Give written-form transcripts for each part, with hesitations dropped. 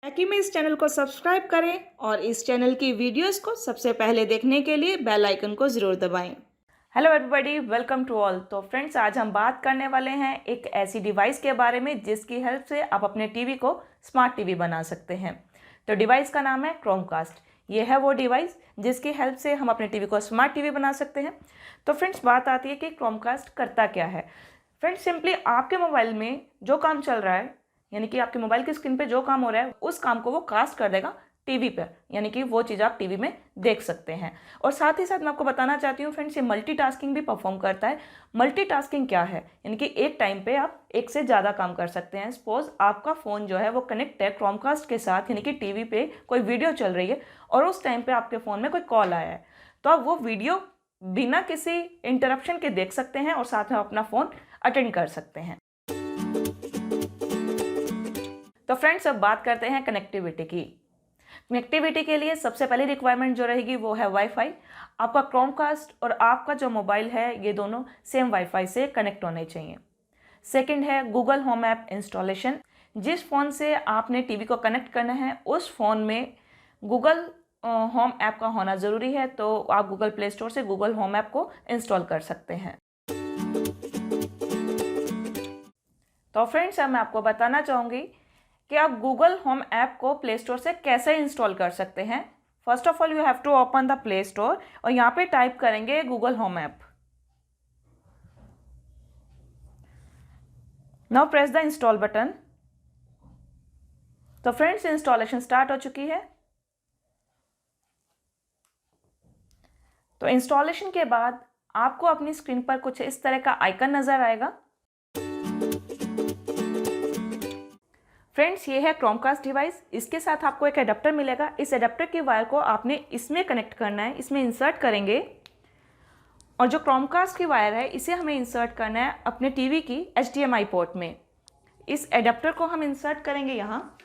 ताकि में इस चैनल को सब्सक्राइब करें और इस चैनल की वीडियोस को सबसे पहले देखने के लिए बेल आइकन को ज़रूर दबाएं। Hello everybody, welcome to all. तो फ्रेंड्स, आज हम बात करने वाले हैं एक ऐसी डिवाइस के बारे में जिसकी हेल्प से आप अपने टीवी को स्मार्ट टीवी बना सकते हैं। तो डिवाइस का नाम है क्रोमकास्ट। ये है वो डिवाइस जिसकी हेल्प से हम अपने टीवी को स्मार्ट टीवी बना सकते हैं। तो फ्रेंड्स, बात आती है कि क्रोमकास्ट करता क्या है। फ्रेंड्स, सिंपली आपके मोबाइल में जो काम चल रहा है, यानी कि आपके मोबाइल की स्क्रीन पे जो काम हो रहा है, उस काम को वो कास्ट कर देगा टीवी पर, यानी कि वो चीज़ आप टीवी में देख सकते हैं। और साथ ही साथ मैं आपको बताना चाहती हूँ फ्रेंड्स, ये मल्टीटास्किंग भी परफॉर्म करता है। मल्टीटास्किंग क्या है, यानी कि एक टाइम पे आप एक से ज़्यादा काम कर सकते हैं। सपोज आपका फ़ोन जो है वो कनेक्ट है क्रोमकास्ट के साथ, यानी कि टीवी पे कोई वीडियो चल रही है और उस टाइम पे आपके फ़ोन में कोई कॉल आया है, तो आप वो वीडियो बिना किसी इंटरप्शन के देख सकते हैं और साथ में अपना फ़ोन अटेंड कर सकते हैं। तो फ्रेंड्स, अब बात करते हैं कनेक्टिविटी की। कनेक्टिविटी के लिए सबसे पहली रिक्वायरमेंट जो रहेगी वो है वाईफाई। आपका क्रोमकास्ट और आपका जो मोबाइल है, ये दोनों सेम वाईफाई से कनेक्ट होने चाहिए। सेकंड है गूगल होम ऐप इंस्टॉलेशन। जिस फ़ोन से आपने टीवी को कनेक्ट करना है उस फ़ोन में गूगल होम ऐप का होना ज़रूरी है, तो आप गूगल प्ले स्टोर से गूगल होम ऐप को इंस्टॉल कर सकते हैं। तो फ्रेंड्स, अब मैं आपको बताना चाहूँगी कि आप गूगल होम ऐप को प्ले स्टोर से कैसे इंस्टॉल कर सकते हैं। First of all you have to open the play store और यहाँ पे टाइप करेंगे Google home app. Now press the install button. तो फ्रेंड्स, इंस्टॉलेशन स्टार्ट हो चुकी है। तो इंस्टॉलेशन के बाद आपको अपनी स्क्रीन पर कुछ इस तरह का आइकन नजर आएगा। फ्रेंड्स, ये है क्रोमकास्ट डिवाइस। इसके साथ आपको एक एडाप्टर मिलेगा। इस एडाप्टर की वायर को आपने इसमें कनेक्ट करना है, इसमें इंसर्ट करेंगे। और जो क्रोमकास्ट की वायर है, इसे हमें इंसर्ट करना है अपने टीवी की HDMI पोर्ट में। इस एडाप्टर को हम इंसर्ट करेंगे यहाँ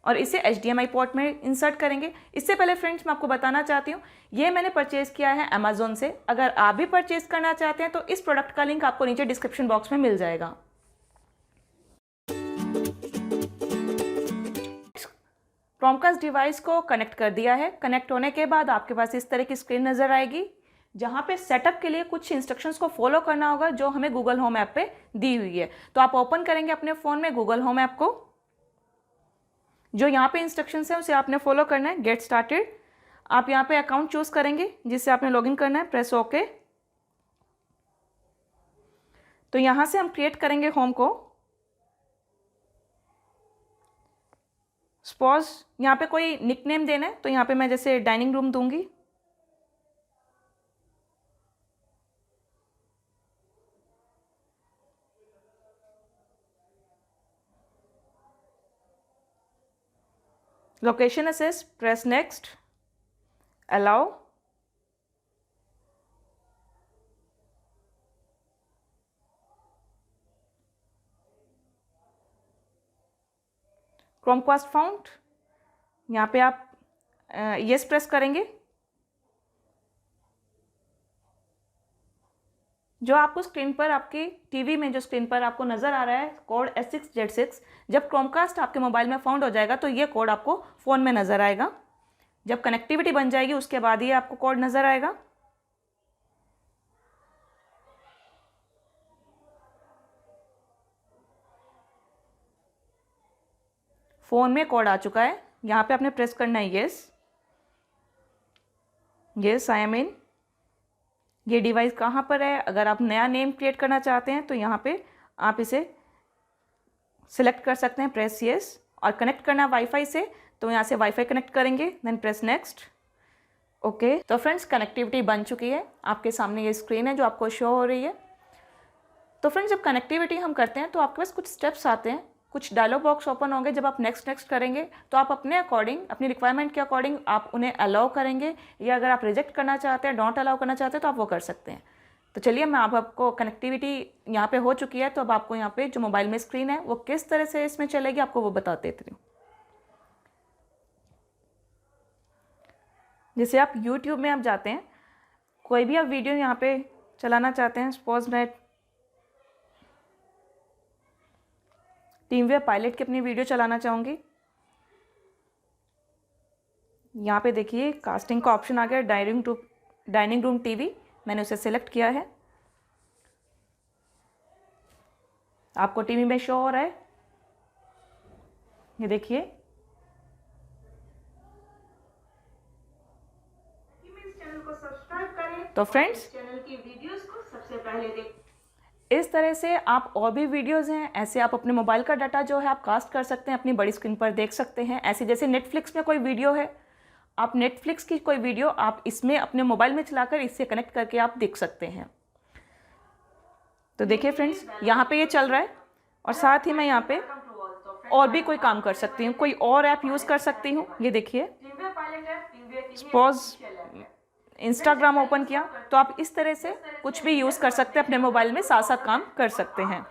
और इसे HDMI पोर्ट में इंसर्ट करेंगे। इससे पहले फ्रेंड्स, मैं आपको बताना चाहती हूँ, ये मैंने परचेज़ किया है अमेजोन से। अगर आप भी परचेज़ करना चाहते हैं तो इस प्रोडक्ट का लिंक आपको नीचे डिस्क्रिप्शन बॉक्स में मिल जाएगा। क्रोमकास्ट डिवाइस को कनेक्ट कर दिया है। कनेक्ट होने के बाद आपके पास इस तरह की स्क्रीन नज़र आएगी, जहाँ पे सेटअप के लिए कुछ इंस्ट्रक्शंस को फॉलो करना होगा जो हमें गूगल होम ऐप पे दी हुई है। तो आप ओपन करेंगे अपने फ़ोन में गूगल होम ऐप को। जो यहाँ पे इंस्ट्रक्शंस है उसे आपने फॉलो करना है। गेट स्टार्टेड, आप यहाँ पे अकाउंट चूज़ करेंगे जिससे आपने लॉगिन करना है। Press okay. तो यहाँ से हम क्रिएट करेंगे होम को। सपोज यहाँ पे कोई निकनेम देना है, तो यहाँ पे मैं जैसे डाइनिंग रूम दूंगी। Location access, press next, allow. Chromecast found, यहाँ पे आप यस प्रेस करेंगे। जो आपको स्क्रीन पर, आपकी टीवी में जो स्क्रीन पर आपको नज़र आ रहा है कोड S6Z6, जब क्रोमकास्ट आपके मोबाइल में फाउंड हो जाएगा तो ये कोड आपको फ़ोन में नज़र आएगा। जब कनेक्टिविटी बन जाएगी उसके बाद ये आपको कोड नज़र आएगा। फ़ोन में कोड आ चुका है। यहाँ पे आपने प्रेस करना है यस। यस, आई एम इन। ये डिवाइस कहाँ पर है, अगर आप नया नेम क्रिएट करना चाहते हैं तो यहाँ पे आप इसे सिलेक्ट कर सकते हैं। Press yes. और कनेक्ट करना वाईफाई से, तो यहाँ से वाईफाई कनेक्ट करेंगे, देन प्रेस नेक्स्ट, ओके। तो फ्रेंड्स, कनेक्टिविटी बन चुकी है। आपके सामने ये स्क्रीन है जो आपको शो हो रही है। तो फ्रेंड्स, जब कनेक्टिविटी हम करते हैं तो आपके पास कुछ स्टेप्स आते हैं, कुछ डायलॉग बॉक्स ओपन होंगे। जब आप नेक्स्ट नेक्स्ट करेंगे तो आप अपने अकॉर्डिंग, अपनी रिक्वायरमेंट के अकॉर्डिंग आप उन्हें अलाउ करेंगे, या अगर आप रिजेक्ट करना चाहते हैं, डोंट अलाउ करना चाहते हैं, तो आप वो कर सकते हैं। तो चलिए, मैं आपको कनेक्टिविटी यहाँ पे हो चुकी है, तो अब आपको यहाँ पे जो मोबाइल में स्क्रीन है वो किस तरह से इसमें चलेगी आपको वो बता देती हूँ। जैसे आप यूट्यूब में आप जाते हैं, कोई भी आप वीडियो यहाँ पे चलाना चाहते हैं, सपोज मैं टीमवेयर पायलट की अपनी वीडियो चलाना चाहूँगी। यहाँ पे देखिए कास्टिंग का ऑप्शन आ गया, डाइनिंग रूम टीवी, मैंने उसे सिलेक्ट किया है। आपको टीवी में शो हो रहा है, ये देखिए। इस चैनल को सब्सक्राइब करें तो फ्रेंड्स चैनल की वीडियोस को सबसे पहले देखें। इस तरह से आप और भी वीडियोस हैं, ऐसे आप अपने मोबाइल का डाटा जो है आप कास्ट कर सकते हैं, अपनी बड़ी स्क्रीन पर देख सकते हैं। ऐसे जैसे नेटफ्लिक्स में कोई वीडियो है, आप नेटफ्लिक्स की कोई वीडियो आप इसमें अपने मोबाइल में चलाकर इससे कनेक्ट करके आप देख सकते हैं। तो देखिए फ्रेंड्स, यहाँ पे ये चल रहा है और साथ ही मैं यहाँ पे और भी कोई काम कर सकती हूँ, कोई और ऐप यूज़ कर सकती हूँ। ये देखिए, सपोज इंस्टाग्राम ओपन किया तो आप इस तरह से कुछ भी यूज़ कर सकते हैं, अपने मोबाइल में साथ साथ काम कर सकते हैं।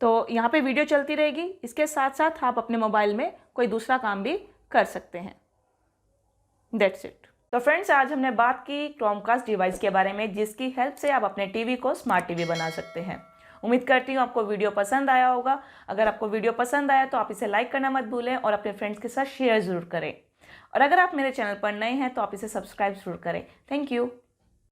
तो यहाँ पे वीडियो चलती रहेगी, इसके साथ साथ आप अपने मोबाइल में कोई दूसरा काम भी कर सकते हैं। That's it. तो फ्रेंड्स, आज हमने बात की क्रोमकास्ट डिवाइस के बारे में, जिसकी हेल्प से आप अपने टीवी को स्मार्ट टीवी बना सकते हैं। उम्मीद करती हूँ आपको वीडियो पसंद आया होगा। अगर आपको वीडियो पसंद आया तो आप इसे लाइक करना मत भूलें और अपने फ्रेंड्स के साथ शेयर ज़रूर करें। और अगर आप मेरे चैनल पर नए हैं तो आप इसे सब्सक्राइब ज़रूर करें। Thank you.